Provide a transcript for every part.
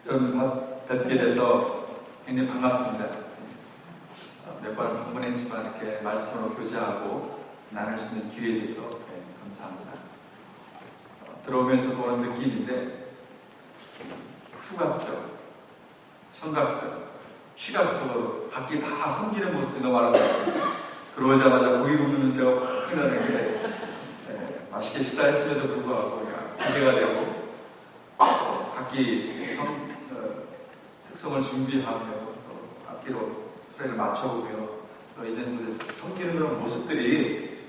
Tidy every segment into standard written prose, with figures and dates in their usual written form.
여러분 뵙게 돼서 굉장히 반갑습니다. 몇 번 방문했지만 이렇게 말씀으로 교제하고 나눌 수 있는 기회에 대해서 감사합니다. 들어오면서 보는 느낌인데 후각적, 청각적, 시각적으로 밖에 다 섬기는 모습이 너무 아름답습니다. 들어오자마자 고기 굽는 제가 확 나는 게 맛있게 식사했음에도 불구하고 기대가 되고 각기 특성을 준비하며 악기로 소리를 맞춰보며 또 있는 곳에서 섬기는 그런 모습들이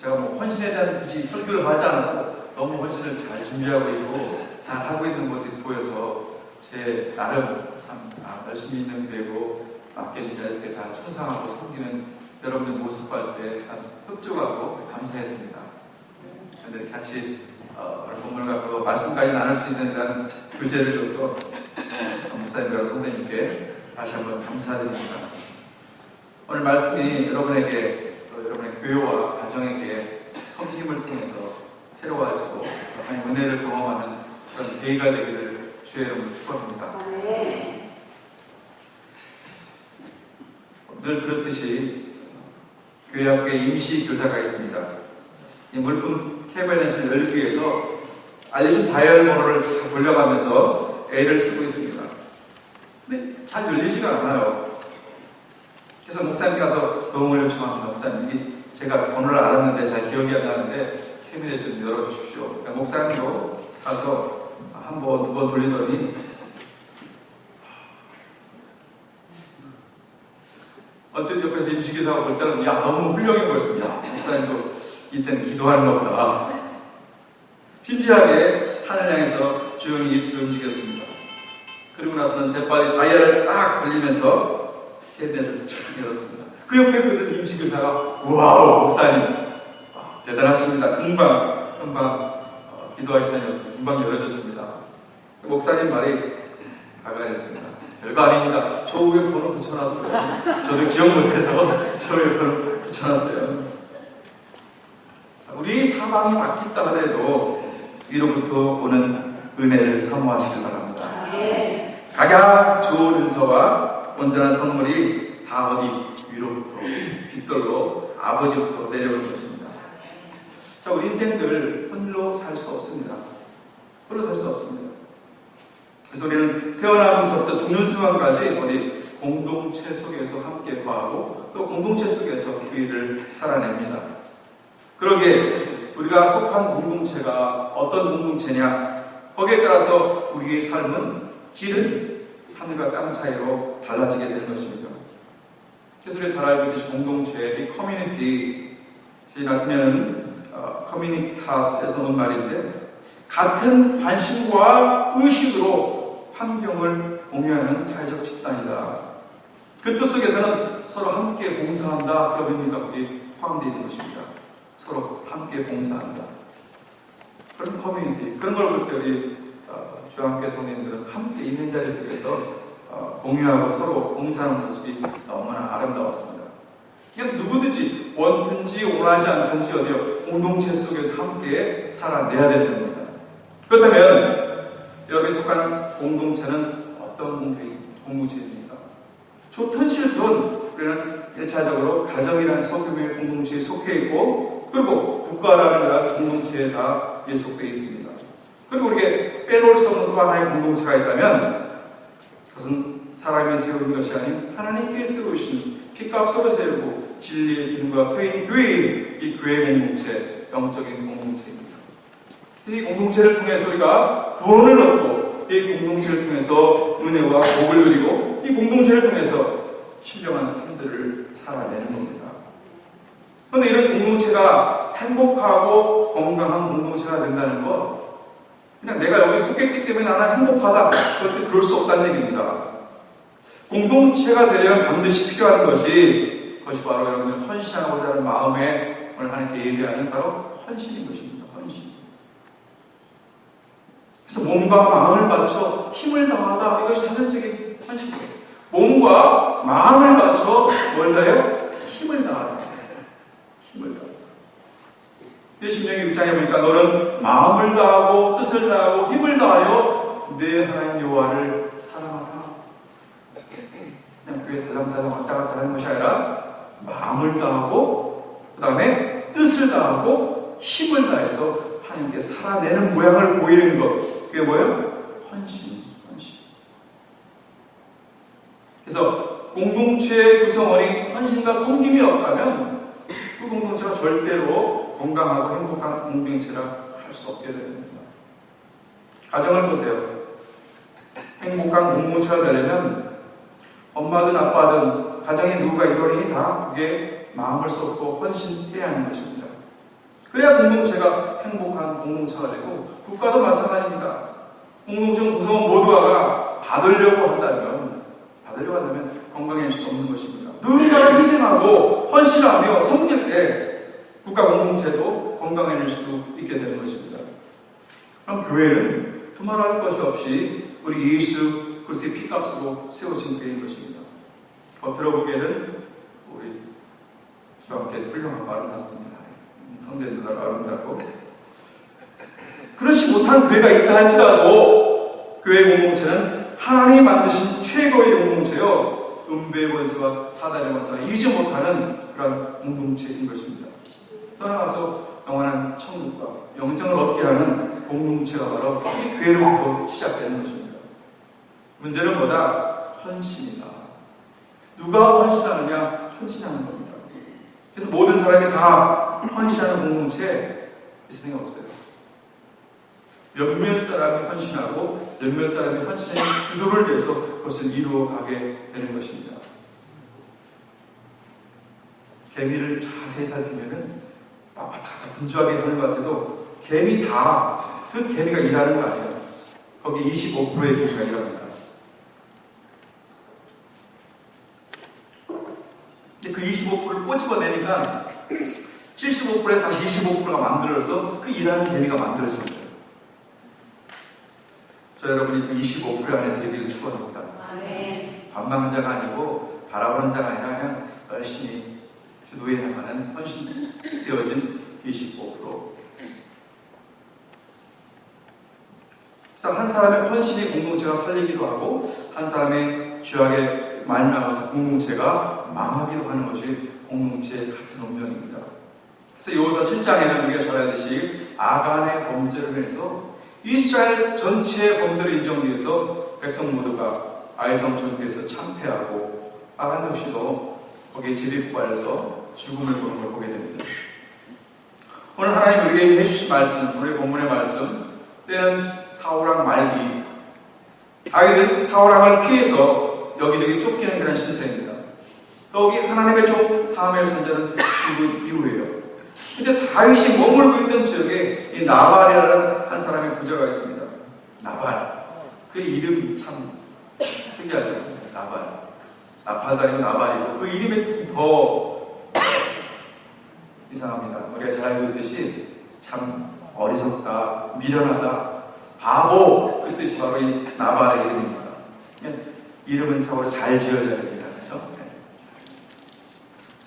제가 뭐 헌신에 대한 굳이 설교를 하지 않고 너무 헌신을 잘 준비하고 있고 잘 하고 있는 모습이 보여서 제 나름 참 열심히 있는 교회고 맡겨진 자에서 잘 충성하고 섬기는 여러분의 모습 볼 때 참 흡족하고 감사했습니다. 그런데 같이 본문을 갖고 말씀까지 나눌 수 있는 이런 교제를 줘서 목사님과 선생님께 다시 한번 감사드립니다. 오늘 말씀이 여러분에게 또 여러분의 교회와 가정에게 섬김을 통해서 새로워지고 하나님의 은혜를 경험하는 그런 계기가 되기를 주의 이름으로 축원합니다. 늘 그렇듯이 교회 앞에 임시 교사가 있습니다. 이 물품 캐비넷을 열기 위해서 알려진 다이얼 번호를 다 돌려가면서 애를 쓰고 있습니다. 근데 잘 열리지가 않아요. 그래서 목사님께 가서 도움을 요청합니다. 목사님, 제가 번호를 알았는데 잘 기억이 안 나는데 캐비넷 좀 열어주십시오. 그러니까 목사님도 가서 한 번, 두 번 돌리더니 어떤 옆에서 임시기사가 볼 때는 너무 훌륭해 보였습니다. 목사님도 이때는 기도하는 것보다 진지하게 하늘 향해서 조용히 입술 움직였습니다. 그리고 나서는 재빨리 다이얼을 딱 돌리면서 캐비넷을 쭉 열었습니다. 그 옆에 있던 임시교사가 와우 목사님 대단하십니다. 금방 기도하시다니 금방 열어졌습니다. 목사님 말이 가관했습니다. 별거 아닙니다. 저 위에 번호 붙여놨어요. 저도 기억 못해서 저 위에 번호 붙여놨어요. 우리 사망이 바뀌었다 하더라도 위로부터 오는 은혜를 사모하시길 바랍니다. 가장 좋은 은서와 온전한 선물이 다 어디 위로부터 빛돌로 아버지부터 내려오는 것입니다. 자, 우리 인생들 홀로 살 수 없습니다. 홀로 살 수 없습니다. 그래서 우리는 태어나면서부터 죽는 순간까지 어디 공동체 속에서 함께 거하고 또 공동체 속에서 그 일을 살아냅니다. 그러기에 우리가 속한 공동체가 어떤 공동체냐 거기에 따라서 우리의 삶은 질은 하늘과 땅 차이로 달라지게 되는 것입니다. 그래서 우리가 잘 알고 있듯이 공동체, 이 커뮤니티, 라틴어는 커뮤니타스에서 온 말인데 같은 관심과 의식으로 환경을 공유하는 사회적 집단이다. 그 뜻 속에서는 서로 함께 봉사한다 그런 의미가 거기 포함되어 있는 것입니다. 서로 함께 봉사한다. 그런 커뮤니티, 그런 걸 볼 때 우리 주한교회 성도님들은 함께 있는 자리 속에서 공유하고 서로 봉사하는 모습이 너무나 아름다웠습니다. 그냥 누구든지 원든지 원하지 않든지 어디요 공동체 속에서 함께 살아내야 되는 겁니다. 그렇다면 여기 속한 공동체는 어떤 공동체입니까? 좋든 싫든 우리는 1차적으로 가정이라는 소규모의 공동체에 속해 있고 그리고 국가라는 공동체에 다 속해 있습니다. 그리고 우리에게 빼놓을 수 없는 또 하나의 공동체가 있다면 그것은 사람이 세우는 것이 아닌 하나님께 세우신 피값으로 세우고 진리의 기능과 토인 교회인 이 교회 공동체, 영적인 공동체입니다. 그래서 이 공동체를 통해서 우리가 구원을 얻고 이 공동체를 통해서 은혜와 복을 누리고 이 공동체를 통해서 신령한 삶들을 살아내는 겁니다. 그런데 이런 공동체가 행복하고 건강한 공동체가 된다는 건 그냥 내가 여기 속했기 때문에 나는 행복하다 절대 그럴 수 없다는 얘기입니다. 공동체가 되려면 반드시 필요한 것이 바로 여러분들 헌신하고자 하는 마음에 오늘 하나님께 예배하는 바로 헌신인 것입니다. 헌신. 그래서 몸과 마음을 바쳐 힘을 다하다 이것이 사전적인 헌신이에요. 몸과 마음을 바쳐 뭘 다해요? 힘을 다하다. 힘을 다하다. 신명기 6장에 보니까 너는 마음을 다하고 뜻을 다하고 힘을 다하여 내 하나님 여호와를 교회 달랑달랑 왔다 갔다 하는 것이 아니라 마음을 다하고 그 다음에 뜻을 다하고 힘을 다해서 하나님께 살아내는 모양을 보이는 것. 그게 뭐예요? 헌신. 그래서 공동체의 구성원이 헌신과 섬김이 없다면 그 공동체가 절대로 건강하고 행복한 공동체라 할 수 없게 됩니다. 가정을 보세요. 행복한 공동체가 되려면 엄마든 아빠든 가정에 누구가 이러니 다 그게 마음을 쏟고 헌신해야 하는 것입니다. 그래야 공동체가 행복한 공동체가 되고 국가도 마찬가지입니다. 공동체 구성원 모두가 받으려고 한다면 건강해질 수 없는 것입니다. 누군가가 희생하고 헌신하며 섬길 때 국가 공동체도 건강해질 수 있게 되는 것입니다. 그럼 교회는 두말할 것이 없이 우리 예수 그리스도의 피값으로 세워진 교회인 것입니다. 겉으로 보기에는 우리 저와 함께 훌륭한 말을 같습니다. 성전도 아름답고 그렇지 못한 교회가 있다 할지라도 교회 공동체는 하나님이 만드신 최고의 공동체요 음부의 권세와 사단의 권세가 이기지 못하는 그런 공동체인 것입니다. 떠나가서 영원한 천국과 영생을 얻게 하는 공동체가 바로 이 교회로부터 시작되는 것입니다. 문제는 뭐다? 헌신이다. 누가 헌신하느냐? 헌신하는 겁니다. 그래서 모든 사람이 다 헌신하는 공동체 이 세상에 없어요. 몇몇 사람이 헌신하고 몇몇 사람이 헌신의 주도를 위해서 그것을 이루어가게 되는 것입니다. 개미를 자세히 살피면은 다 분주하게 하는 것 같아도 개미 다 그 개미가 일하는 거 아니에요. 거기 25%의 개미가 일합니다. 근데 그 25%를 꼬집어내니까 75%에서 다시 25%가 만들어서 그 일하는 개미가 만들어지는 거예요. 저 여러분이 그 25% 안에 되기를 축원합니다. 관망한 자가 아니고 바라보는 자가 아니라 그냥 열심히 주도해 나가는 헌신되어진 25%. 그래서 한 사람의 헌신이 공동체가 살리기도 하고 한 사람의 죄악에 말미암아서 공동체가 망하기도 하는 것이 공동체의 같은 운명입니다. 그래서 여호수아 7장에는 우리가 잘 알듯이 아간의 범죄를 인해서 이스라엘 전체의 범죄를 인정해서 백성 모두가 아이성 전투에서 참패하고 아간 역시도 거기에 재립발해서 죽음을 보는 걸 보게 됩니다. 오늘 하나님 우리에게 해주신 말씀, 오늘 본문의 말씀, 때는 사울왕 말기, 다윗은 사울왕을 피해서 여기저기 쫓기는 그런 신세입니다. 여기 하나님의 종 사무엘 선지자는 죽은 이후에요. 이제 다윗이 머물고 있던 지역에 이 나발이라는 한 사람의 부자가 있습니다. 나발. 그 이름 참 특이하죠. 나발. 나팔도 아니고 나발이고 그 이름의 뜻은 더 이상합니다. 우리가 잘 알고 있듯이 참 어리석다, 미련하다, 바보 그 뜻이 바로 이 나발의 이름입니다. 이름은 참으로 잘 지어져야 됩니다. 그렇죠?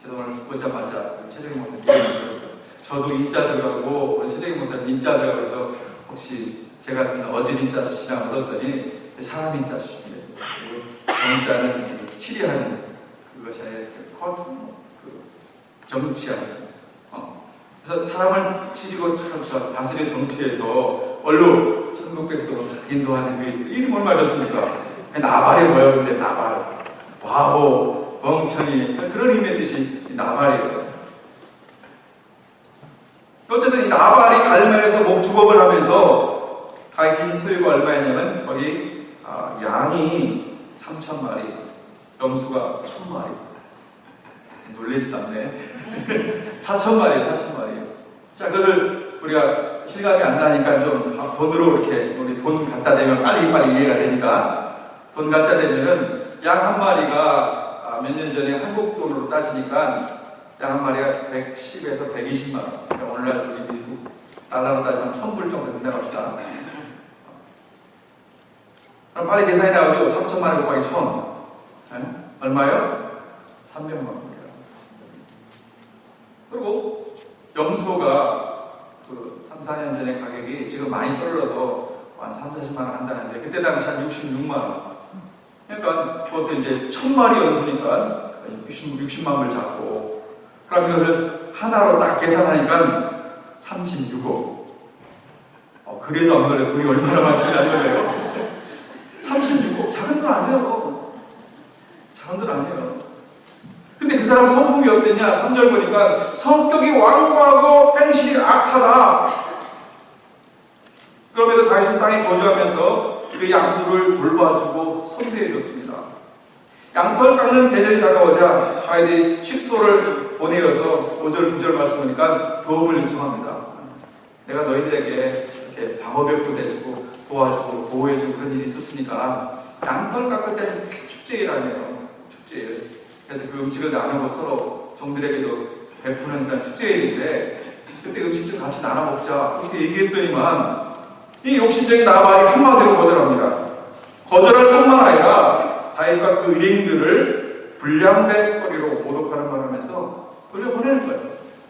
그래서 오늘 보자마자 최정희 목사님 얘기했어요. 저도 인자 들어가고 우리 최정희 목사님 인자 들어가고 해서 혹시 제가 어제 인자 쓰시나 물었더니 사람 인자 쓰시네요. 그리고 정자는 치리하는 그것이 아니라 커트 그 정치하는 그래서 사람을 치리고 참 다스리는 정치에서 얼른 천국에서 인도하는 그 이름 얼마나 좋습니까? 나발이 뭐예요? 근데 나발 바보 멍청이 그런 의미의 뜻이 나발이에요. 어쨌든 이 나발이 갈멜에서 목축업을 하면서 가진 소유가 얼마였냐면 거기 양이 3,000마리, 염소가 1,000마리. 놀라지도 않네. 4,000마리. 자, 그것을 우리가 실감이 안 나니까 좀 돈으로 이렇게 우리 돈 갖다 대면 빨리 이해가 되니까 돈 갖다 대면은 양 한 마리가 몇 년 전에 한국 돈으로 따지니까 양 한 마리가 110에서 120만 원. 그러니까 오늘날 우리 미국 달러로 따지면 1,000불 정도 된다고 합시다. 그럼 빨리 계산이 나오죠. 3,000만 원 곱하기 1,000. 얼마요? 300만 원. 그리고 염소가 그 3, 4년 전에 가격이 지금 많이 떨어져서 한 3, 40만 원 한다는데 그때 당시 한 66만 원. 그러니까 그것도 이제 1000마리 연소니까 60만 을 잡고, 그럼 이것을 하나로 딱 계산하니까 36억. 그래도 안 그래요. 돈이 얼마나 많지 안 그래요? 36억. 작은 돈 아니에요. 작은 돈 아니에요. 근데 그 사람 성품이 어땠냐? 3절 보니까 성격이 완고하고 행실이 악하다. 그럼에도 다윗은 땅에 거주하면서 그 양들을 돌봐주고 선대해줬습니다. 양털 깎는 계절이 다가오자 다윗이 식소를 보내어서 5절 9절 말씀 보니까 도움을 요청합니다. 내가 너희들에게 이렇게 방어벽도 대주고 도와주고 보호해주고 그런 일이 있었으니까 양털 깎을 때는 축제일 아니에요. 축제일. 그래서 그 음식을 나누고 서로 종들에게도 베푸는 그런 축제일인데 그때 음식 좀 같이 나눠 먹자 그렇게 얘기했더니만 이 욕심쟁이 나발이 한마디로 거절합니다. 거절할 뿐만 아니라 다윗과 그 일행들을 불량배거리로 모독하는 말 하면서 돌려보내는 거예요.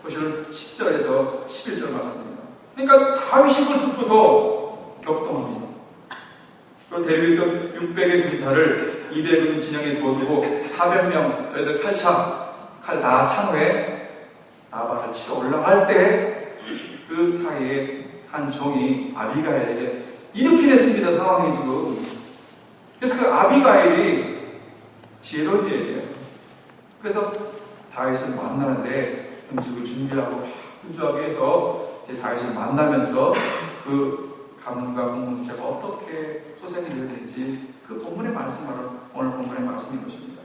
그것을 10절에서 11절 말씀입니다. 그러니까 다윗이 그걸 듣고서 격동합니다. 그리고 데리고 있던 600의 군사를 200은 진영에 두어두고 400명 저희들 칼 다 찬 후에 나발을 치러 올라갈 때 그 사이에 한 종이 아비가일에게 이렇게 됐습니다. 상황이 지금. 그래서 그 아비가일이 지혜로운 얘기예요. 그래서 다윗을 만나는데 음식을 준비하고 분주하게 해서 이제 다윗을 만나면서 그 가문과 공동체가 어떻게 소생이 되었는지 그 본문의 말씀으로 오늘 본문의 말씀인 것입니다.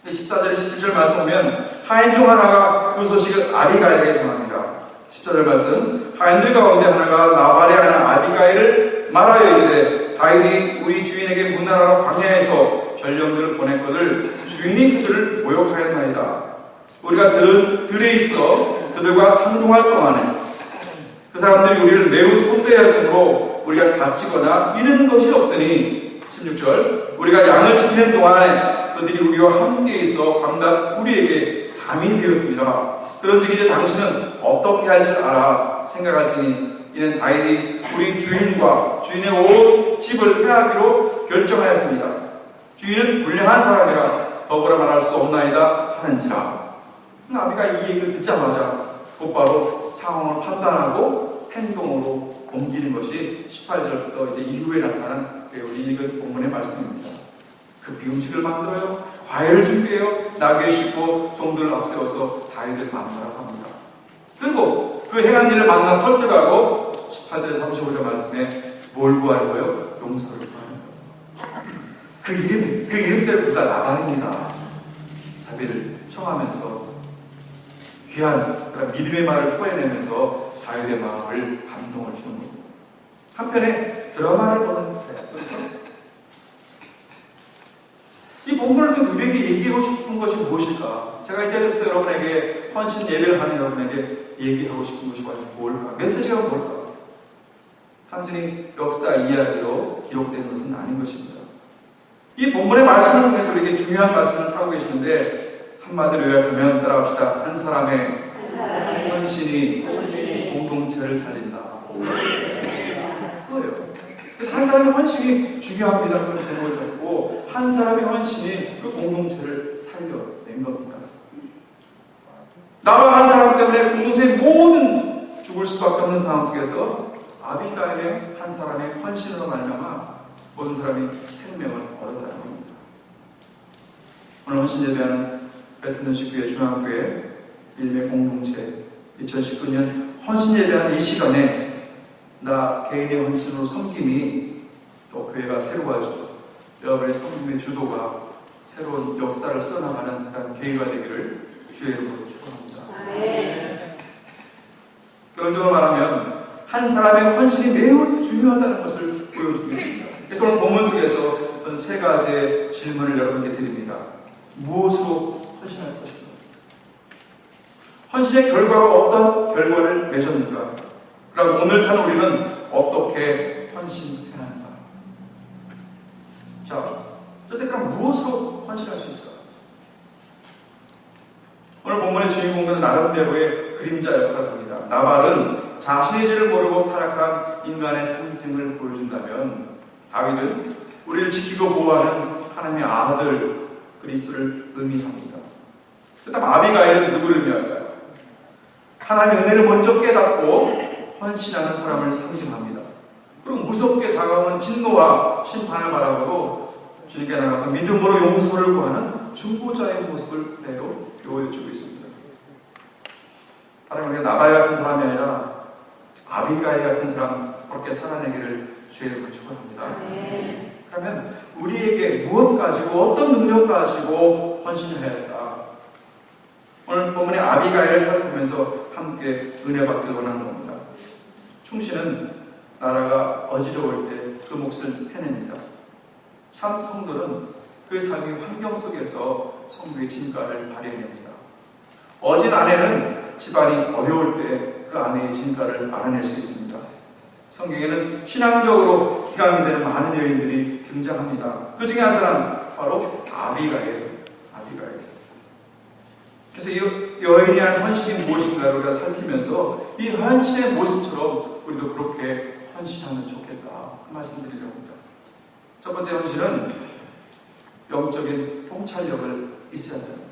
14절 17절 말씀 보면 하인 중 하나가 그 소식을 아비가일에게 전합니다. 14절 말씀 하인들 가운데 하나가 나발의 하나 아비가일을 말하여 이르되 다윗이 우리 주인에게 문하라로 광야에서 전령들을 보냈거늘 주인이 그들을 모욕하였나이다. 우리가 들에 있어 그들과 상종할 동안에 그 사람들이 우리를 매우 손대하였으므로 우리가 다치거나 잃은 것이 없으니 16절 우리가 양을 지키는 동안에 그들이 우리와 함께 있어 밤낮 우리에게 담이 되었습니다. 그런즉 이제 당신은 어떻게 할지 알아 생각할지니 이는 다윗이 우리 주인과 주인의 온 집을 패하기로 결정하였습니다. 주인은 불량한 사람이라 더불어 말할 수 없나이다 하는지라. 아비가 이 얘기를 듣자마자 곧바로 상황을 판단하고 행동으로 옮기는 것이 18절부터 이제 이후에 나타난 우리 읽은 본문의 말씀입니다. 급히 음식을 만들어요. 과일을 준비해요. 나귀에 싣고 종들을 앞세워서 다윗을 만나라고 합니다. 그리고 그 행한 일을 만나 설득하고 18절 35절 말씀에 뭘 구하는 거예요? 용서를 구하는 거예요. 그 이름대로 그가 나발입니다. 자비를 청하면서 귀한 믿음의 말을 토해내면서 다윗의 마음을 감동을 주는 겁니다. 한편에 드라마를 보는 이 본문을 통해서 우리에게 얘기하고 싶은 것이 무엇일까? 제가 이제 여러분에게 헌신 예배를 하는 여러분에게 얘기하고 싶은 것이 과연 뭘까? 메시지가 뭘까? 단순히 역사 이야기로 기록된 것은 아닌 것입니다. 이 본문의 말씀을 통해서 우리에게 중요한 말씀을 하고 계시는데 한마디로 요약하면 따라합시다. 한 사람의 헌신이 공동체를 살린다. 그거예요. 그래서 한 사람의 헌신이 중요합니다. 그런 제목을 잡고 한 사람의 헌신이 그 공동체를 살려낸 겁니다. 나와 한 사람 때문에 공동체의 모든 죽을 수밖에 없는 상황 속에서 아비가일의 한 사람의 헌신으로 말미암아 모든 사람이 생명을 얻었다는 겁니다. 오늘 헌신 예배하는 베트남 식구의 중앙교회 믿음의 공동체 2019년 헌신 예배하는 이 시간에 나 개인의 헌신으로 섬김이 또 교회가 새로워지고 여러분의 섬김의 주도가 새로운 역사를 써나가는 그런 교회가 되기를 주의 이름으로 축원합니다. 그런 점을 말하면 한 사람의 헌신이 매우 중요하다는 것을 보여주고 있습니다. 그래서 오늘 본문 속에서 세 가지의 질문을 여러분께 드립니다. 무엇으로 헌신할 것인가? 헌신의 결과가 어떤 결과를 맺었는가? 그럼 오늘 산 우리는 어떻게 헌신해야 하는가? 자, 그럼 무엇으로 헌신할 수 있을까? 오늘 본문의 주인공은 나름대로의 그림자 역할을 합니다. 나발은 자신의 죄를 모르고 타락한 인간의 상징을 보여준다면 다윗은 우리를 지키고 보호하는 하나님의 아들 그리스도를 의미합니다. 그다음 아비가일은 누구를 의미할까요? 하나님의 은혜를 먼저 깨닫고 헌신하는 사람을 상징합니다. 그리고 무섭게 다가오는 진노와 심판을 바라보고 주님께 나가서 믿음으로 용서를 구하는 중보자의 모습을 그대로 보여주고 있습니다. 하나님, 우리가 나발 같은 사람이 아니라 아비가일 같은 사람 그렇게 살아내기를 주의 이름으로 축원합니다. 그러면 우리에게 무엇 가지고 어떤 능력 가지고 헌신을 해야 할까? 오늘 본문의 아비가일을 살펴보면서 함께 은혜 받기를 원하는 겁니다. 충신은 나라가 어지러울 때 그 몫을 해냅니다. 참 성도는 그 삶의 환경 속에서 성도의 진가를 발휘해냅니다. 어진 아내는 집안이 어려울 때 그 아내의 진가를 알아낼 수 있습니다. 성경에는 신앙적으로 기감이 되는 많은 여인들이 등장합니다. 그 중에 한 사람 바로 아비가일. 그래서 이 여인이 한 헌신이 무엇인가를 우리가 살피면서 이 헌신의 모습처럼 우리도 그렇게 헌신하면 좋겠다, 그 말씀드리려고 합니다. 첫 번째 헌신은 영적인 통찰력을 있어야 합니다.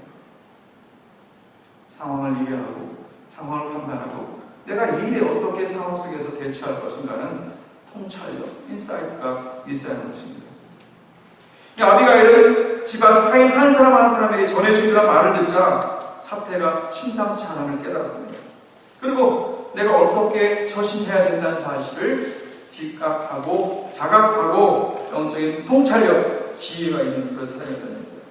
상황을 이해하고 상황을 판단하고 내가 이 일에 어떻게 상황 속에서 대처할 것인가는 통찰력, 인사이트가 있어야 하는 것입니다. 아비가일은 집안 하인 한 사람 한 사람에게 전해주리란 말을 듣자 사태가 심상치 않음을 깨달았습니다. 그리고 내가 어떻게 처신해야 된다는 사실을 자각하고 영적인 통찰력, 지혜가 있는 그런 사람이었다는 겁니다.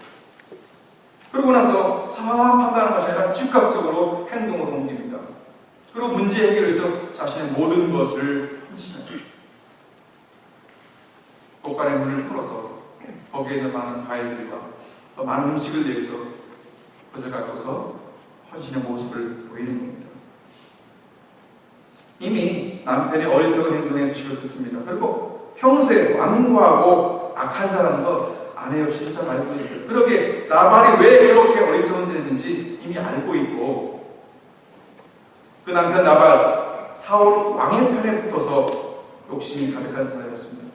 그러고 나서 상황을 판단하는 것이 아니라 즉각적으로 행동으로 옮깁니다. 그리고 문제 해결을 위해서 자신의 모든 것을 헌신합니다. 곳간의 문을 풀어서 거기에 있는 많은 과일들과 많은 음식을 위해서 그것을 갖고서 헌신의 모습을 보이는 겁니다. 이미 남편이 어리석은 행동에 수식을 듣습니다. 그리고 평소에 완고하고 악한 자라는 것 아내 역시 잘 알고 있어요. 그러게 나발이 왜 이렇게 어리석은 짓을 했는지 이미 알고 있고, 그 남편 나발 사울 왕의 편에 붙어서 욕심이 가득한 사람이었습니다.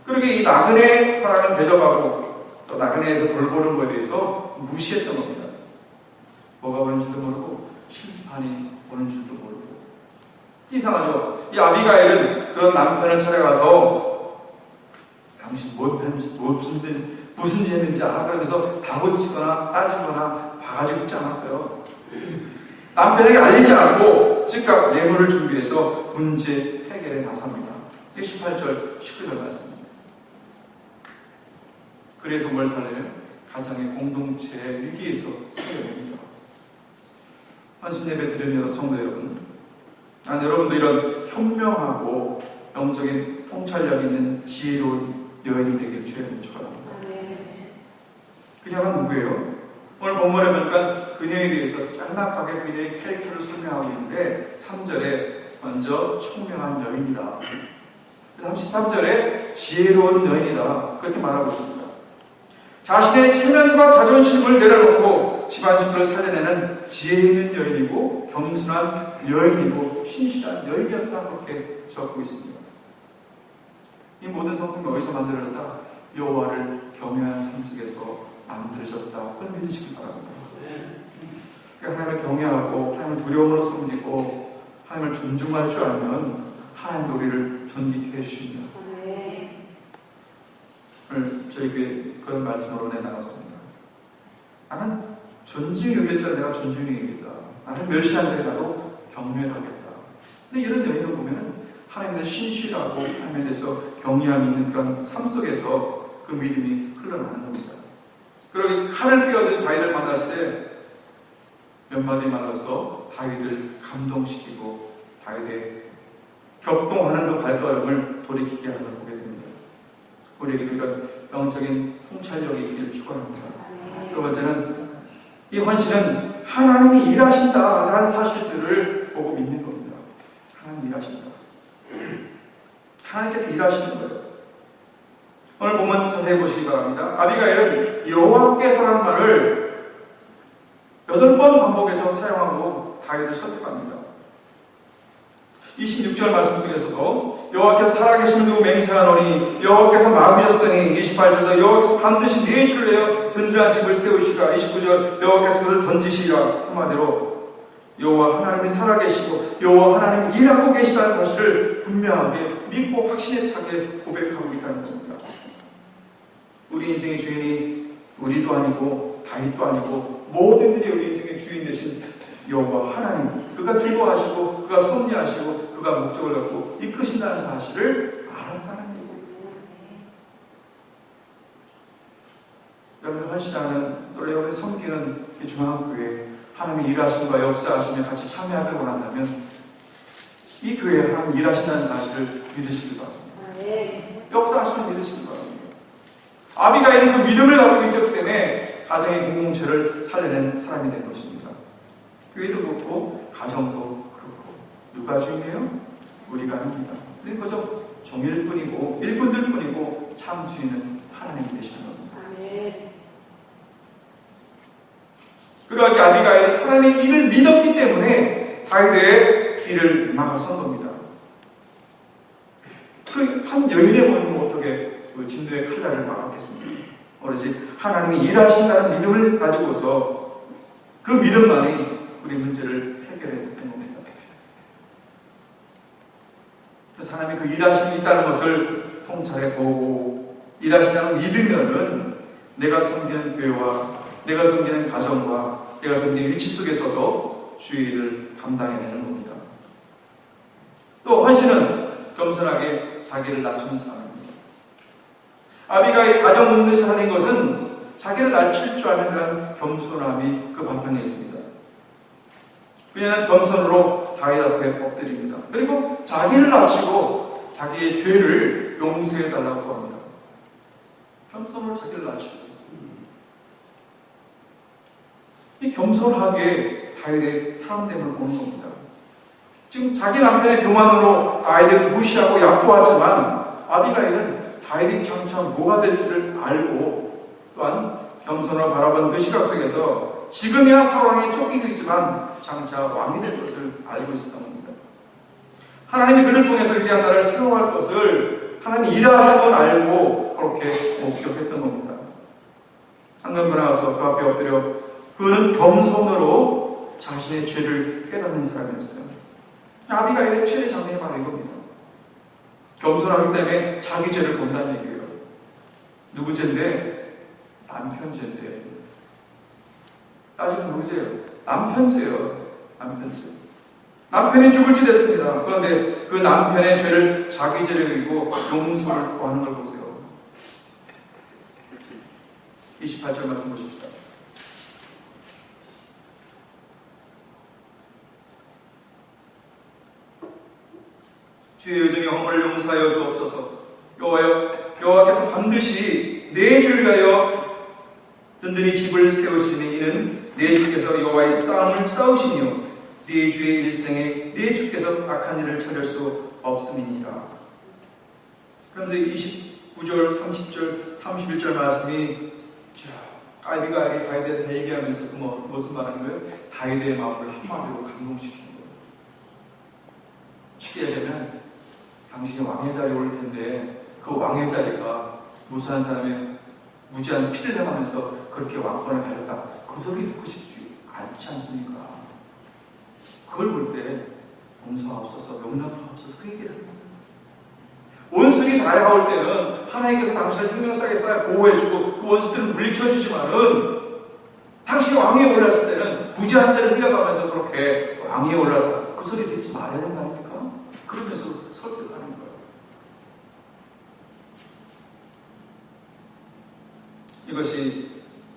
그러게 이 나그네 사랑을 대접하고 또 나그네에서 돌보는 것에 대해서 무시했던 겁니다. 뭐가 오는지도 모르고 심판이 오는 줄도 모르고. 이상하죠. 이 아비가일은 그런 남편을 찾아가서 당신 무슨 일 했는지 알아? 그러면서 다그치거나 따지거나 바가지 굽지 않았어요. 남편에게 알리지 않고 즉각 예물을 준비해서 문제 해결에 나섭니다. 이게 18절, 19절 말씀입니다. 그래서 뭘 살려요? 가정의 공동체의 위기에서 살려냅니다. 헌신 예배 드리는 성도 여러분, 여러분도 이런 현명하고 영적인 통찰력 있는 지혜로운 여인이 되길 주의 축원합니다. 그녀가 누구예요? 오늘 본문에 보니까 그녀에 대해서 짤막하게 그녀의 캐릭터를 설명하고 있는데 3절에 먼저 총명한 여인이다. 33절에 지혜로운 여인이다. 그렇게 말하고 있습니다. 자신의 체면과 자존심을 내려놓고 집안 식구를 살려내는 지혜 있는 여인이고 겸손한 여인이고 신실한 여인이었다. 그렇게 적고 있습니다. 이 모든 성품이 어디서 만들어졌다? 여호와를 경외하는 삶 속에서 만들어졌다. 그걸 믿으시기 바랍니다. 하나님을 경외하고 하나님을 두려움으로 섬기고 하나님을 존중할 줄 알면 하나님도 우리를 존귀케 해주십니다. 오늘 저에게 그런 말씀으로 내나갔습니다. 나는 존중이 여겼잖아. 내가 존중이 여겼다. 나는 멸시한 자에 나도 경외를 하겠다. 근데 이런 여인을 보면 하나님에 대해서 신실하고 하나님에 대해서 경외함이 있는 그런 삶 속에서 그 믿음이 흘러나가는 겁니다. 그러기 칼을 빼어든 다윗을 만났을 때 몇 마디 말로써 다윗을 감동시키고 다윗의 격동하는 그 발걸음을 돌이키게 하는 걸 보게 됩니다. 우리에게 이런 영적인 통찰력이 있기를 축원합니다. 두 번째는 이 헌신은 하나님이 일하신다라는 사실들을 보고 믿는 겁니다. 하나님이 일하신다. 하나님께서 일하시는 거예요. 오늘 보면 자세히 보시기 바랍니다. 아비가일은 여호와께서라는 말을 8번 반복해서 사용하고 다윗을 설득합니다. 26절 말씀 속에서도 여호와께서 살아계심을 두고 맹세하노니 여호와께서 막으셨으니 28절도 여호와께서 반드시 네 줄을 내어 든든한 집을 세우시라. 29절 여호와께서 그를 던지시리라. 한마디로 여호와 하나님이 살아계시고 여호와 하나님이 일하고 계시다는 사실을 분명하게 믿고 확신에 차게 고백하고 있다는 겁니다. 우리 인생의 주인이 우리도 아니고 다윗도 아니고 모든 일이 우리 인생의 주인 되신 여호와 하나님, 그가 주도하시고 그가 섭리하시고 그가 목적을 갖고 이끄신다는 사실을 알았다는 얘기예요. 여러분 헌신하는 또 여러분이 섬기는 이 중앙교회 하나님의 일하심과 역사하심에 같이 참여하길 원한다면 이 교회에 하나님 일하신다는 사실을 믿으시기 바랍니다. 역사하시면 믿으시기 바랍니다. 아비가일은 그 믿음을 갖고 있었기 때문에 가정의 공동체를 살려낸 사람이 된 것입니다. 교회도 그렇고 가정도 그렇고 누가 주인이에요? 우리가 아닙니다. 우리는 그저 종일 뿐이고 일꾼들 뿐이고 참 주인은 하나님이 되시는 겁니다. 그러하게 아비가일은 하나님의 일을 믿었기 때문에 다윗의 길을 막아선 겁니다. 그 한 여인의 몸은 어떻게 그 진도의 칼날을 막았겠습니까? 오로지 하나님이 일하신다는 믿음을 가지고서 그 믿음만이 우리 문제를 해결해 된 겁니다. 그래서 하나님이 그 일하심이 있다는 것을 통찰해 보고 일하신다는 믿으면은 내가 섬기는 교회와 내가 섬기는 가정과 내가 섬기는 위치 속에서도 주의를 감당해내는 겁니다. 또 헌신은 겸손하게 자기를 낮추는 사람입니다. 아비가의 가정 묵듯이 하는 것은 자기를 낮출 줄 아는 그런 겸손함이 그 바탕에 있습니다. 그녀는 겸손으로 다윗 앞에 엎드립니다. 그리고 자기를 낮추고 자기의 죄를 용서해달라고 합니다. 겸손으로 자기를 낮추고 이 겸손하게 다윗의 사람됨을 보는 겁니다. 지금 자기 남편의 교만으로 다윗을 무시하고 약보하지만 아비가일은 다윗이 장차 뭐가 될지를 알고 또한 겸손으로 바라본 그 시각 속에서 지금이야 상황에 쫓기고 있지만 장차 왕이 될 것을 알고 있었던 겁니다. 하나님이 그를 통해서 위대한 나라를 세워갈 것을 하나님이 일하신 건 알고 그렇게 목격했던 겁니다. 한강변에 와서 그 앞에 엎드려 그는 겸손으로 자신의 죄를 깨닫는 사람이었어요. 아비가일의 최대 장면이 바로 이겁니다. 겸손하기 때문에 자기 죄를 본다는 얘기예요. 누구 죄인데? 남편 죄인데. 따지면 누구 죄예요? 남편 죄예요. 남편 죄. 남편이 죽을지 됐습니다. 그런데 그 남편의 죄를 자기 죄를 여기고 용서를 구하는 걸 보세요. 28절 말씀 보십시다. 주의 여정의 허물을 용서하여 주옵소서. 여호와께서 반드시 내 죄를 위하여 든든히 집을 세우시니 이는 내 주께서 여호와의 싸움을 싸우시며 네 주의 일생에 네 주께서 악한 일을 찾을 수 없음이니이다. 그런데 29절, 30절, 31절 말씀이 아비가일이 다윗에 얘기하면서 무슨 말하는 거예요? 다윗의 마음을 한마디로 감동시키는 거예요. 쉽게 얘기하면 당신이 왕의 자리에 올 텐데 그 왕의 자리가 무수한 사람의 무지한 피를 내가면서 그렇게 왕권을 가졌다. 그 소리 듣고 싶지 않지 않습니까? 그걸 볼 때 용서하옵소서, 용납하옵소서 그 얘기를 합니다. 원수들이 다가올 때는 하나님께서 당신을 생명싸게 쌓아 보호해주고 그 원수들을 물리쳐주지만은 당신이 왕위에 올랐을 때는 무지한 자를 흘려가면서 그렇게 왕위에 올랐다. 그 소리 듣지 말아야 된다 아닙니까? 그러면서 설득하는 거예요. 이것이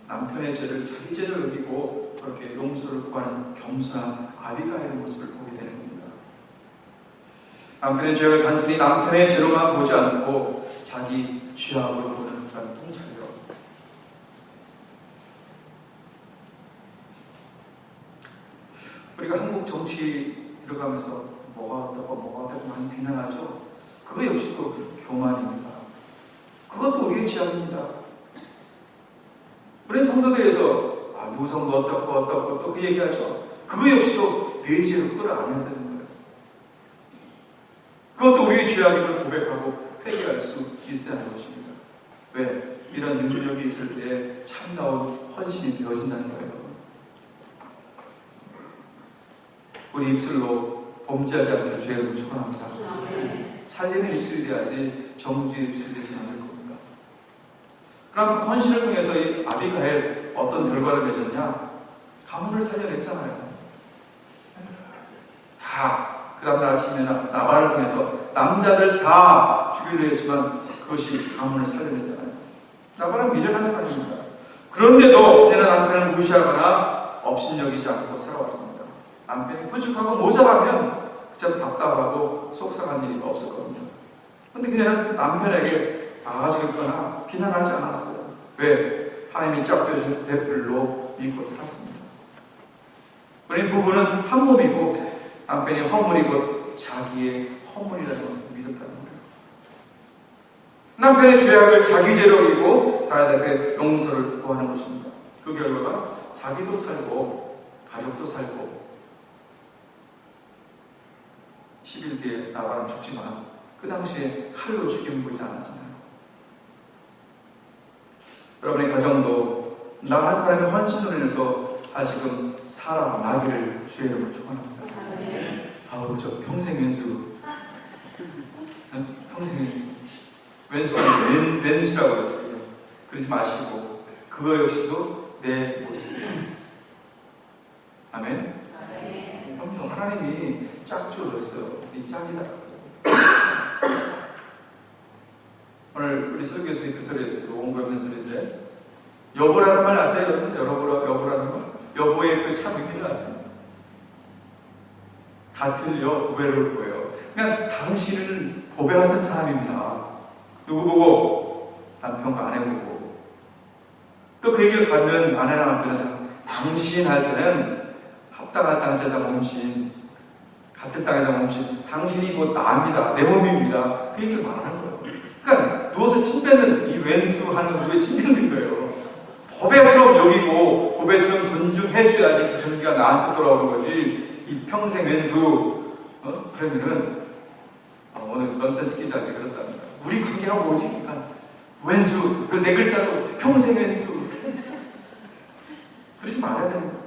남편의 죄를 자기 죄를 여기고 그렇게 용서를 구하는 겸손한 아비가일의 모습을 보게 되는 겁니다. 남편의 죄를 단순히 남편의 죄로만 보지 않고 자기 죄악으로 보는 그런 통찰이요. 우리가 한국 정치 들어가면서 뭐가 어떻고 많이 비난하죠. 그거 역시도 교만입니다. 그것도 우리의 죄악입니다. 우리 성도들에서 누구 성도 어떻고 또 그 얘기하죠. 그거 역시도 내 죄로 끌어안아야 되는 거예요. 그 그것도 우리의 죄악임을 고백하고 회개할 수 있어야 하는 것입니다. 왜? 이런 능력이 있을 때 참다운 헌신이 되어진다는 거예요. 우리 입술로 범죄하지 않기를 주의 축원합니다. 살리는 입술이 돼야지 정죄의 입술이 되서는 안 될 겁니다. 그럼 그 헌신을 통해서 이 아비가일 어떤 결과를 맺었냐? 가문을 살려냈잖아요. 다 그 다음날 아침에 나발을 통해서 남자들 다 죽이려 했지만 그것이 가문을 살려냈잖아요. 나발은 미련한 사람입니다. 그런데도 그녀는 남편을 무시하거나 업신여기지 않고 살아왔습니다. 남편이 부족하고 모자라면 참 답답하고 속상한 일이 없었거든요. 그런데 그녀는 남편에게 나아지겠거나 비난하지 않았어요. 왜? 하나님이 짝져준 배풀로 믿고 살았습니다. 우리 부부는 한 몸이고 남편이 허물이고 자기의 허물이라는 것을 믿었다는 거예요. 남편의 죄악을 자기 죄로 여기고 다윗에게 용서를 구하는 것입니다. 그 결과가 자기도 살고 가족도 살고 10일 뒤에 나발은 죽지만 그 당시에 칼로 죽임을 보지 않았잖아요. 여러분의 가정도 나 한 사람의 헌신으로 인해서 다시금 살아나기를 주의 이름으로 축원합니다. 아우 저 평생 왼수 평생 왼수 왼수가 왼수라고 그러죠. 그러지 마시고 그거 역시도 내 모습이에요. 아멘. 그럼요. 하나님이 짝 주어졌어요. 이 짝이다. 오늘 우리 설교에서 그 소리 했어요. 원고 없는 소리인데 여보라는 말 아세요? 여보라는 말? 여보의 그 참 의미를 아세요? 같은 고배를 보여요. 그냥 당신은 고배 같은 사람입니다. 누구 보고? 남편과 아내 보고. 또 그 얘기를 받는 아내나 남편은 당신 할 때는 합당한 땅에다 몸신, 같은 땅에다 몸신, 당신이 뭐 나입니다. 내 몸입니다. 그 얘기를 말하는 거예요. 그러니까 누워서 침 뱉는 이 왼수하는 건 왜 침 뱉는 거예요? 고배처럼 여기고 고배처럼 존중해줘야지 그 전기가 나한테 돌아오는 거지. 이 평생 왼수 그러면은 오늘 넌센스 기자한테 그랬답니다. 우리 관계가 뭐지? 왼수 그 네 글자로 평생 왼수 그러지 말아야 되는 거예요.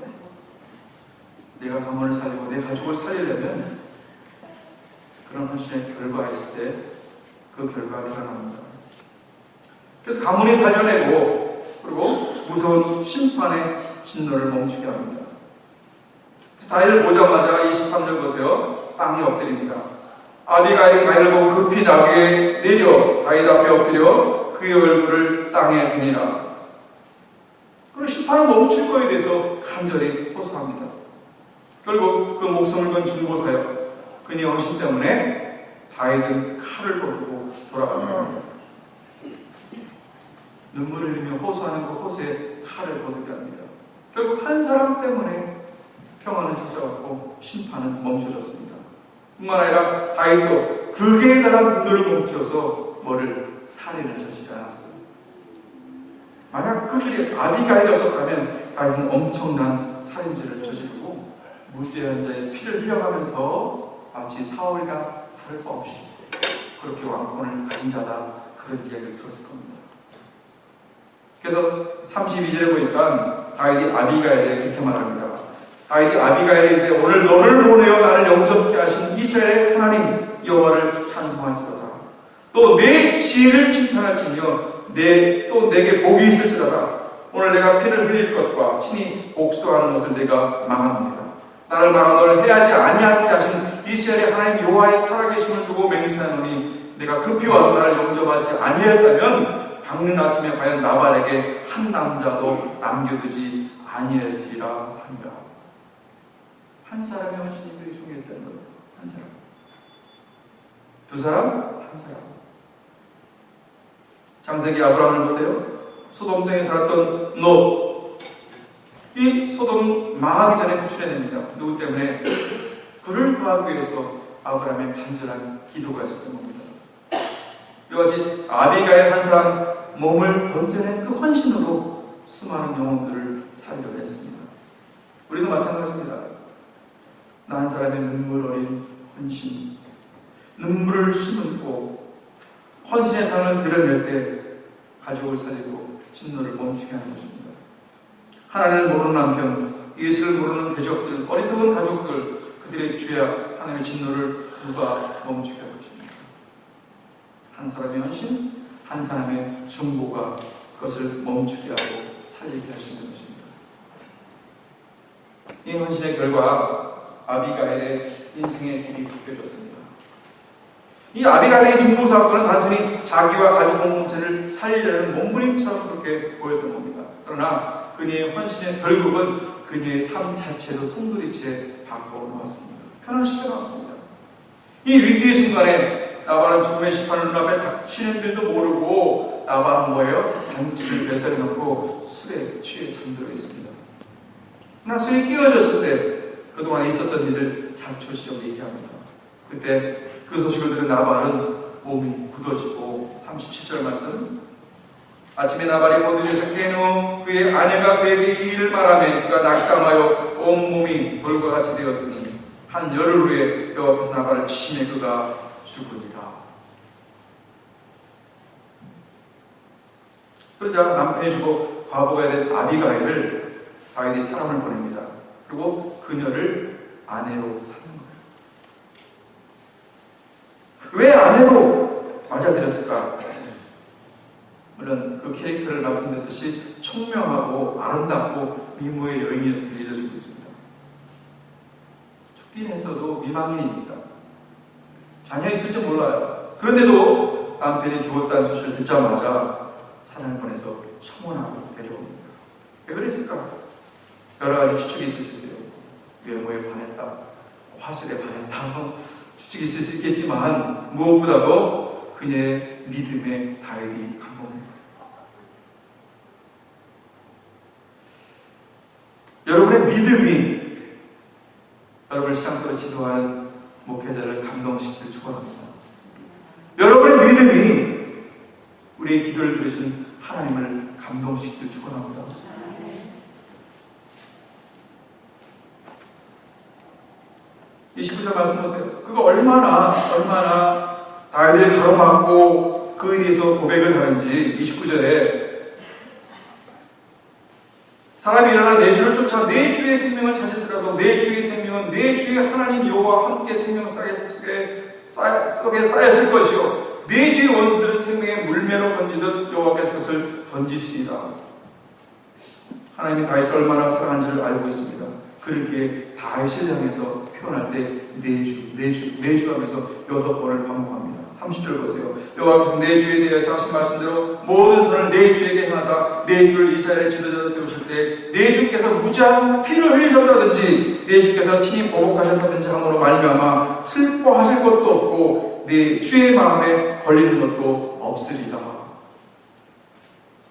내가 가문을 살리고 내 가족을 살리려면 그런 헌신의 결과가 있을 때 그 결과가 드러납니다. 그래서 가문이 살려내고 그리고 무서운 심판의 진노를 멈추게 합니다. 다윗을 보자마자 23절 보세요. 땅에 엎드립니다. 아비가일이 다윗을 보고 급히 나귀에 내려 다윗 앞에 엎드려 그의 얼굴을 땅에 드니라. 그리고 심판을 멈출 거에 대해서 간절히 호소합니다. 결국 그 목숨을 건 중보사역 그녀의 헌신 때문에 다윗은 칼을 거두고 돌아갑니다. 눈물을 흘리며 호소하는 그 호소에 칼을 거두게 합니다. 결국 한 사람 때문에 평화는 찾아왔고 심판은 멈춰졌습니다. 뿐만 아니라 다윗도 극에 달한 분노를 멈춰서 뭐를 살인을 저지르지 않았어요. 만약 그 길에 아비가일이 없었다면 다윗은 엄청난 살인죄를 저지르고 무죄한 자의 피를 흘려가면서 마치 사울과 다를 바 없이 그렇게 왕권을 가진 자다 그런 이야기를 들었을 겁니다. 그래서 32절에 보니까 다윗이 아비가일에 그렇게 말합니다. 다윗이 아비가일에게 오늘 너를 보내어 나를 영접케 하신 이스라엘의 하나님 여호와를 찬송할지어다. 또 내 지혜를 칭찬할지며 또 내게 복이 있을지어다. 오늘 내가 피를 흘릴 것과 친히 복수하는 것을 내가 망합니다. 나를 망한 너를 해하지 아니하게 하신 이스라엘의 하나님 여호와의 살아계심을 두고 맹세하노니 내가 급히 와서 나를 영접하지 아니하였다면 밝는 아침에 과연 나발에게 한 남자도 남겨두지 아니했으리라 합니다. 한 사람의 헌신이 그리 중요했다는 거예요. 한 사람. 두 사람? 한 사람. 창세기 아브라함을 보세요. 소돔성에 살았던 롯. 이 소돔 망하기 전에 구출해냅니다. 누구 때문에? 그를 구하기 위해서 아브라함의 간절한 기도가 있었던 겁니다. 이같이 아비가일 한 사람 몸을 던져낸 그 헌신으로 수많은 영혼들을 살리려 했습니다. 우리도 마찬가지입니다. 나 한 사람의 눈물 어린 헌신, 눈물을 심고 헌신의 삶을 드러낼 때 가족을 살리고 진노를 멈추게 하는 것입니다. 하나님을 모르는 남편, 예수를 모르는 대적들, 어리석은 가족들, 그들의 죄악, 하나님의 진노를 누가 멈추게 할 것입니까? 한 사람의 헌신, 한 사람의 중보가 그것을 멈추게 하고 살리게 하시는 것입니다. 이 헌신의 결과 아비가일의 인생의 길이 바뀌어졌습니다. 이 아비가일의 중보 사건은 단순히 자기와 가족 공동체를 살리려는 몸부림처럼 그렇게 보였던 겁니다. 그러나 그녀의 헌신의 결국은 그녀의 삶 자체도 송두리째 바꿔 놓았습니다. 편안시켜 놓았습니다. 이 위기의 순간에 나발은 죽음의 심판을 눈앞에 닥치는 줄도 모르고 나발은 뭐예요? 단추를 매설해 놓고 술에 취해 잠들어 있습니다. 그러나 술이 끼워졌을 때 그동안 있었던 일을 자초지종 얘기합니다. 그때 그 소식을 들은 나발은 몸이 굳어지고 37절 말씀, 아침에 나발이 포도주에서 깬 후 그의 아내가 그에게 이 일을 말하며 그가 낙담하여 온몸이 돌과 같이 되었으니 한 열흘 후에 여호와께서 나발을 치시매 그가 죽으리라. 그러자 남편이 죽어 과부가 된 아비가일을 다윗이 사람을 보냅니다. 그리고 그녀를 아내로 삼는 거예요. 왜 아내로 맞아들였을까? 물론 그 캐릭터를 말씀드렸듯이 총명하고 아름답고 미모의 여인이었음을 알려주고 있습니다. 죽긴 했어도 미망인입니다. 자녀 있을지 몰라요. 그런데도 남편이 죽었다는 소식을 듣자마자 사람을 보내서 청혼하고 데려옵니다. 왜 그랬을까? 여러 가지 추측이 있을 수 있어요. 외모에 반했다, 화술에 반했다, 추측이 있을 수 있겠지만 무엇보다도 그녀의 믿음에 다윗이 감동합니다. 여러분의 믿음이 여러분을 신앙적으로 지도하는 목회자를 감동시키길 축원합니다. 여러분의 믿음이 우리의 기도를 들으신 하나님을 감동시키길 축원합니다. 29절 말씀 보세요. 그가 얼마나 다윗을 가로막고 그에 대해서 고백을 하는지 29절에 사람이 일어나 내 주를 쫓아 내 주의 생명을 찾을지라도 내 주의 생명은 내 주의 하나님 여호와와 함께 생명 속에 쌓였을 것이요 내 주의 원수들은 생명의 물매로 던지듯 여호와께서 그것을 던지시리라. 하나님이 다윗을 얼마나 사랑한지를 알고 있습니다. 그렇게 다윗을 향해서 표현할 때 내주 하면서 6번을 반복합니다. 30절 보세요. 여호와께서 내 주에 대해서 하신 말씀대로 모든 손을 내 주에게 향하사 내 주를 이스라엘의 지도자로 세우실 때 내 주께서 무지한 피를 흘리셨다든지 내 주께서 친히 보복하셨다든지 함으로 말미암아 슬퍼하실 것도 없고 내 주의 마음에 걸리는 것도 없으리라.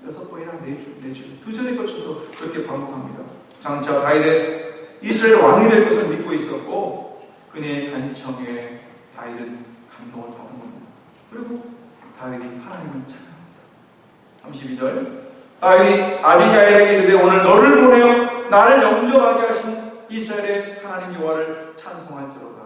6번이나 내주 2절에 거쳐서 그렇게 반복합니다. 장차 다윗의 이스라엘 왕이 될 것을 믿고 있었고 그녀의 간청에 다윗은 감동을 받은 겁니다. 그리고 다윗이 하나님을 찬양합니다. 32절 다윗이 아비가일에게 이르되 오늘 너를 보내어 나를 영접하게 하신 이스라엘의 하나님 여호와를 찬송할지로다.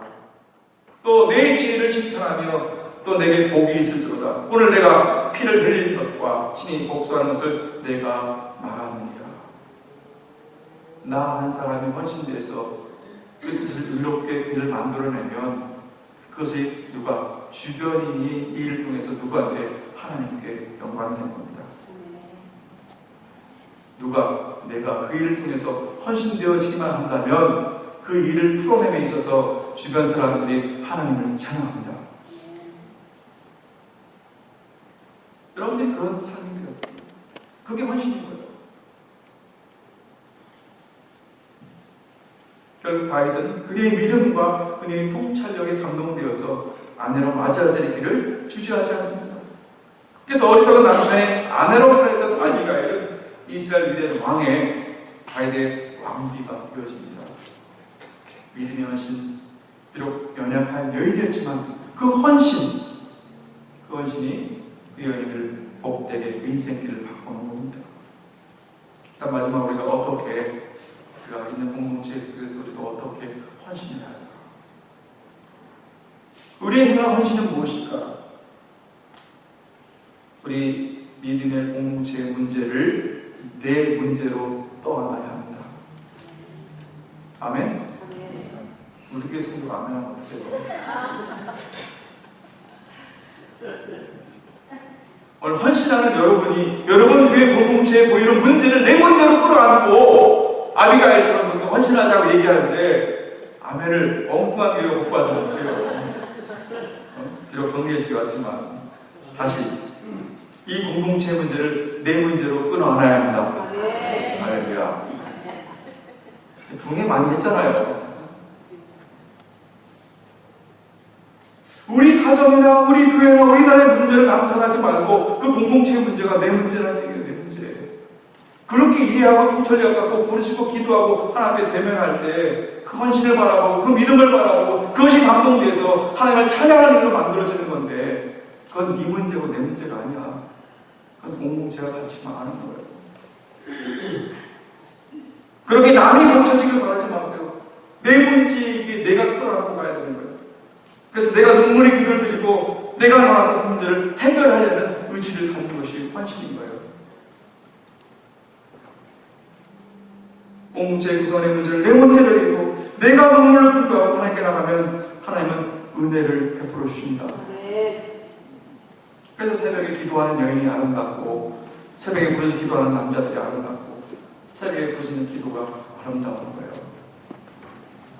또 내 지혜를 칭찬하며 또 내게 복이 있을지로다. 오늘 내가 피를 흘린 것과 친히 복수하는 것을 내가 막았느니라. 나 한 사람이 헌신돼서 그 뜻을 의롭게 그를 만들어내면 그것이 누가 주변인이 이 일을 통해서 누구한테 하나님께 영광이 되는 겁니다. 누가 내가 그 일을 통해서 헌신되어지기만 한다면 그 일을 풀어냄에 있어서 주변 사람들이 하나님을 찬양합니다. 여러분들이 그런 삶이 되었습니다. 그게 헌신인 거예요. 결국 다윗은 그녀의 믿음과 그녀의 통찰력에 감동되어서 아내로 맞아들이기를 주저하지 않습니다. 그래서 어리석은 남편의 아내로 살았던 아비가일은 이스라엘 위대한 왕의 다윗의 왕비가 되어집니다. 믿음의 헌신, 비록 연약한 여인이었지만 그 헌신이 그 여인을 복되게 인생길을 바꾸는 겁니다. 일단 마지막 우리가 어떻게 우리가 있는 공동체 속에서 우리가 어떻게 헌신해야 할까? 우리의 행한 헌신은 무엇일까? 우리 믿음의 공동체의 문제를 내 문제로 떠안아야 합니다. 아멘? 우리 교회 성도가 아멘하면 어떻게 돼요? 오늘 헌신하는 여러분 교회 공동체에 보이는 문제를 내 문제로 끌어안고 아비가일처럼 그렇게 헌신하자고 얘기하는데 아멘을 엉뚱한 교회가 못 받으면 어떡해요? 비록 격려해주기 왔지만 다시 이 공동체의 문제를 내 문제로 끊어안아야 합니다. 할렐루야. 부흥회 많이 했잖아요. 우리 가정이나 우리 교회나 우리나라의 문제를 남탓하지 말고 그 공동체의 문제가 내 문제라는 얘기예요. 내 문제. 그렇게 이해하고 김철리가 갖고 부르짖고 기도하고 하나님 앞에 대면할 때 그 헌신을 바라보고 그 믿음을 바라보고 그것이 감동돼서 하나님을 찬양하는 일로 만들어지는 건데 그건 네 문제고 내 문제가 아니야. 그건 공동체가 같이 많은 거예요. 그렇게 남이 고쳐지길 바라지 마세요. 내 문제이기에 내가 끌어안고 가야 되는 거예요. 그래서 내가 눈물의 기도를 드리고 내가 나와서 그 문제를 해결하려는 의지를 갖는 것이 헌신인 거예요. 공동체의 구성원의 문제를 내 문제를 드리고 내가 눈물로 기도하고 하나님께 나가면 하나님은 은혜를 베풀어 주십니다. 그래서 새벽에 기도하는 여인이 아름답고 새벽에 부르짖어 기도하는 남자들이 아름답고 새벽에 부르짖는 기도가 아름다운 거예요.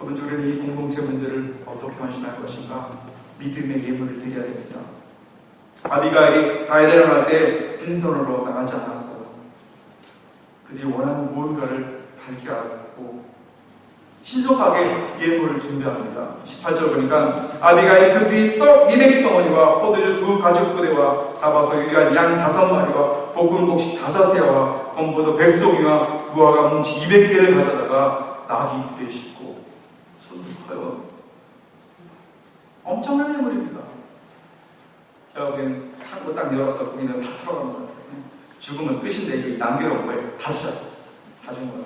여러분, 우리는 이 공동체 문제를 어떻게 헌신할 것인가? 믿음의 예물을 드려야 됩니다. 아비가일이 다윗을 할 때 빈손으로 나가지 않았어요. 그들이 원하는 무언가를 밝히라고 신속하게 예물을 준비합니다. 18절 보니까 아비가일이 급히 떡 200덩어리와 포도주 2가죽부대와 잡아서 유리한 양 5마리와 볶은 곡식 5새와 건포도 100송이와 무화과 뭉치 200개를 가져다가 나귀 불에 싣고 손도 커요. 엄청난 예물입니다. 제가 보기엔 창고 딱 열어서 거기는 다 들어간 것 같아요. 죽으면 끝인데 남겨놓은 거예요. 다 주자. 다 준 거예요.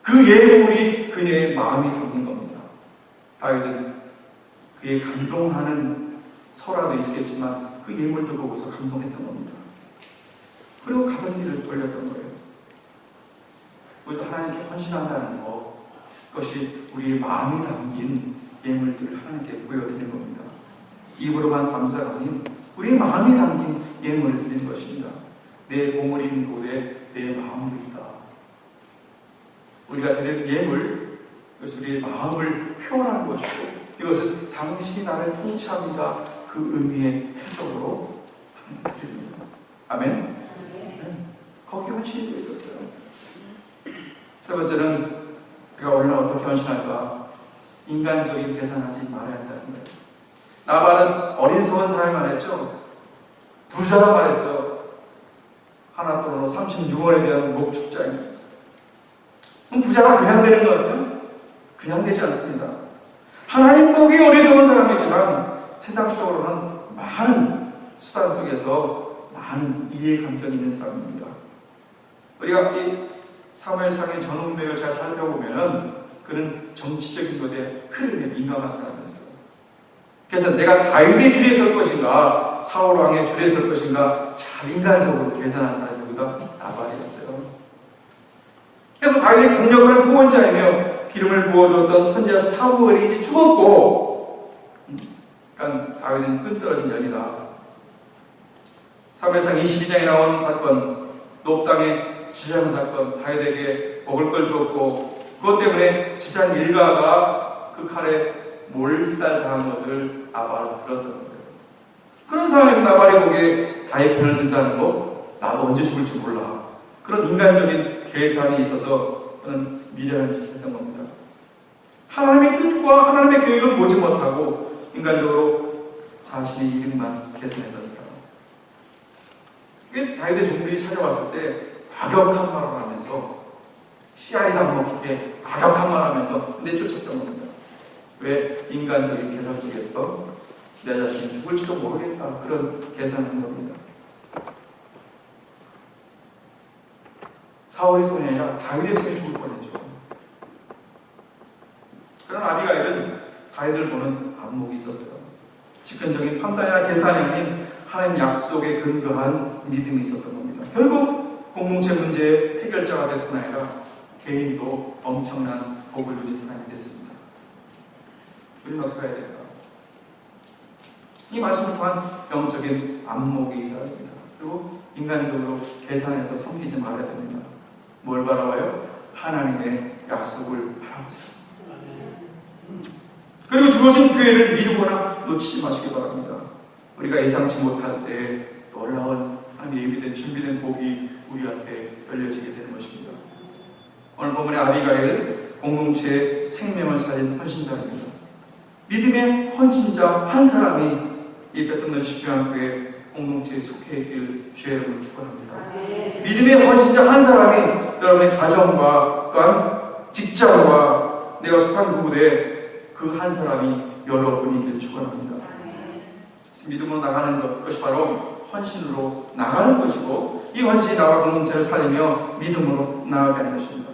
그 예물이 그녀의 마음이 담긴 겁니다. 다윗은 그의 감동하는 설화도 있었겠지만 그 예물도 보고서 감동했던 겁니다. 그리고 가던 길을 돌렸던 거예요. 우리도 하나님께 헌신한다는 것, 그것이 우리의 마음이 담긴 예물들을 하나님께 보여드리는 겁니다. 입으로만 감사가 아닌 우리의 마음이 담긴 예물을 드리는 것입니다. 내 보물이 있는 곳에 내 마음도 있다. 우리가 드리는 예물, 그것이 우리의 마음을 표현하는 것이고 이것은 당신이 나를 통치합니다. 그 의미의 해석으로 드립니다. 아멘? 네. 거기에 헌신이 또 있었어요. 세 번째는 우리가 오늘 어떻게 헌신할까? 인간적인 계산하지 말아야 한다는 거예요. 나발은 어리석은 사람만 했죠. 부자라만 했어요. 하나 돈으로 36원에 대한 목축자입니다. 그럼 부자가 그냥 되는 것 같아요? 그냥 되지 않습니다. 하나님 보기 어리석은 사람이지만 세상적으로는 많은 수단 속에서 많은 이해 감정이 있는 사람입니다. 우리가 이 사무엘상의 전운맥을 잘 살펴보면은 그는 정치적인 것에 흐름에 민감한 사람이었어요. 그래서 내가 다윗의 줄에 설 것인가 사울 왕의 줄에 설 것인가 잘 인간적으로 계산한 사람이 누구다? 나발이었어요. 그래서 다윗의 강력한 후원자이며 기름을 부어주었던 선지자 사무엘이 이제 죽었고 그러니까 다윗은 끈떨어진 년이다. 사무엘상 22장에 나온 사건, 높 땅의 지장 사건, 다윗에게 먹을 걸 주었고 그것 때문에 지산 일가가 그 칼에 몰살당한 것을 나발은 들었던 거예요. 그런 상황에서 나발이 보기에 다윗 편을 든다는 거 나도 언제 죽을지 몰라. 그런 인간적인 계산이 있어서 그는 미련한 짓을 했던 겁니다. 하나님의 뜻과 하나님의 계획을 보지 못하고 인간적으로 자신의 이득만 계산했던 사람. 다윗의 종들이 찾아왔을 때 과격한 말을 하면서 씨알이다 먹히게 과격한 말을 하면서 내쫓았던 겁니다. 왜? 인간적인 계산 속에서 내 자신이 죽을지도 모르겠다. 그런 계산을 한 겁니다. 사울의 손이 아니라 다윗의 손에 죽을 뻔했죠. 그런 아비가일은 가해들 보는 안목이 있었어요. 직관적인 판단이나 계산이 아닌 하나님 약속에 근거한 믿음이 있었던 겁니다. 결국 공동체 문제의 해결자가 될 뿐 아니라 개인도 엄청난 복을 누린 사람이 됐습니다. 우리는 어떻게 해야 될까? 이 말씀을 통한 영적인 안목이 있어야 됩니다. 그리고 인간적으로 계산해서 섬기지 말아야 됩니다. 뭘 바라봐요? 하나님의 약속을 바라보세요. 그리고 주어진 기회를 미루거나 놓치지 마시기 바랍니다. 우리가 예상치 못할 때 놀라운 하나님의 예비된 준비된 복이 우리 앞에 열려지게 되는 것입니다. 오늘 본문의 아비가일, 공동체의 생명을 살린 헌신자입니다. 믿음의 헌신자 한 사람이 이 베틀레헴 십중앙교회 공동체에 속해 있길 주의 이름으로 축원합니다. 믿음의 헌신자 한 사람이 여러분의 가정과 또한 직장과 내가 속한 부부에 그 한 사람이 여러분이길 축원합니다. 믿음으로 나가는 것이 바로 헌신으로 나가는 것이고, 이 헌신이 나와 공동체를 살리며 믿음으로 나아가게 하는 것입니다.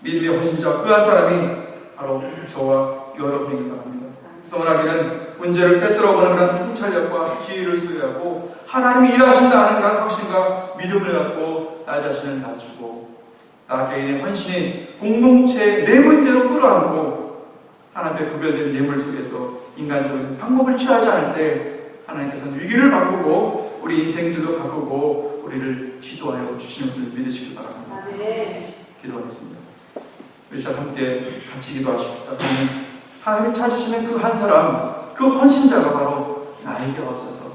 믿음의 헌신자 그 한 사람이 바로 저와 여러분이길 바랍니다. 소원하기는 문제를 꿰뚫어보는 그런 통찰력과 지혜를 소유하고 하나님이 일하신다는 그런 확신과 믿음을 갖고 나 자신을 낮추고 나 개인의 헌신이 공동체의 내 문제로 끌어안고 하나님 앞에 구별된 예물 속에서 인간적인 방법을 취하지 않을 때 하나님께서는 위기를 바꾸고 우리 인생들도 바꾸고 우리를 지도하여 주시는 것을 믿으시기 바랍니다. 기도하겠습니다. 우리 자 함께 같이 기도하십시다. 하나님이 찾으시는 그 한 사람, 그 헌신자가 바로 나에게 없어서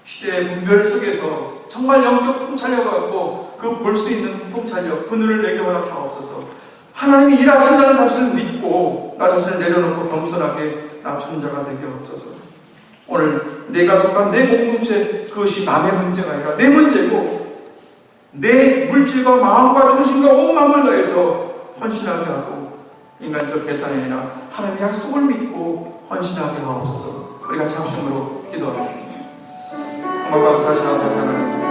시대의 분별 속에서 정말 영적 통찰력을 갖고 그 볼 수 있는 통찰력, 그 눈을 내게 허락하옵소서. 하나님이 일하신다는 사실을 믿고 나 자신을 내려놓고 겸손하게 낮추는 자가 되게 없어서 오늘 내가 속한 내 공동체, 그것이 남의 문제가 아니라 내 문제고 내 물질과 마음과 중심과 온 마음을 다해서 헌신하게 하고 인간적 계산이 아니라 하나님의 약속을 믿고 헌신하게 하옵소서. 우리가 잠시만으로 기도하겠습니다. 정말 감사하신 아버지 하나님,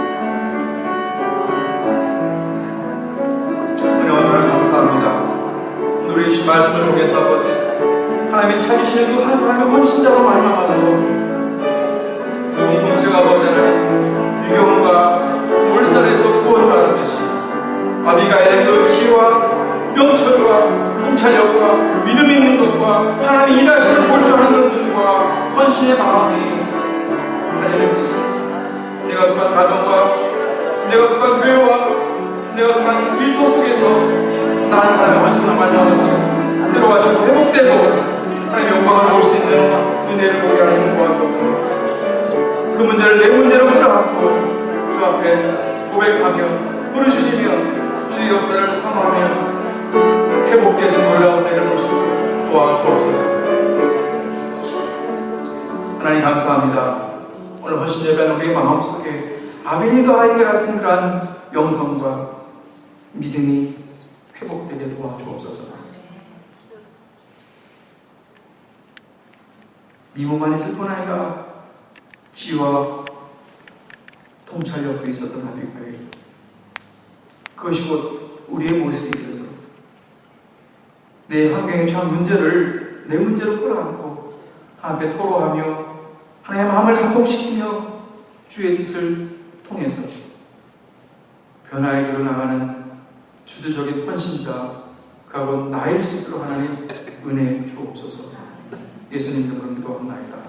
은혜와 사랑 감사합니다. 우리 주신 말씀을 통해서 아버지 하나님이 찾으시는 그 한 사람의 헌신자로 말미암아서 그 공동체가 아버지 하나님 유경과 몰살에서 구원받았듯이 아비가일의 그 지혜와 명철과 통찰력과 믿음 있는 것과 하나님이 일하시는 몰주하는 것들과 헌신의 마음이 살려진 것이 내가 속한 가정과 내가 속한 교회와 내가 속한 일터 속에서 나 한 사람의 헌신을 만나면서 새로워지고 회복되고 하나님의 영광을 볼 수 있는 은혜를 보게 하는 도와주옵소서. 그 문제를 내 문제로 끌어안고 주 앞에 고백하며 부르짖으며 주의 역사를 사모하며 회복되신 놀라운 은혜를 볼 수 있도록 도와주옵소서. 하나님 감사합니다. 오늘 헌신 예배는 우리 마음속에 아벨과 가인 같은 그러한 영성과 믿음이 회복되게 도와주옵소서. 미모만 있을 뿐 아니라 지혜와 통찰력도 있었던 아비가일, 그것이 곧 우리의 모습이 되어서 내 환경에 처한 문제를 내 문제로 끌어안고 하나님 앞에 토로하며 하나님의 마음을 감동시키며 주의 뜻을 통해서 변화의 길로 나가는 주도적인 헌신자 그하고 나일 수 있도록 하나님 은혜 주옵소서. 예수님 이름으로 기도합니다.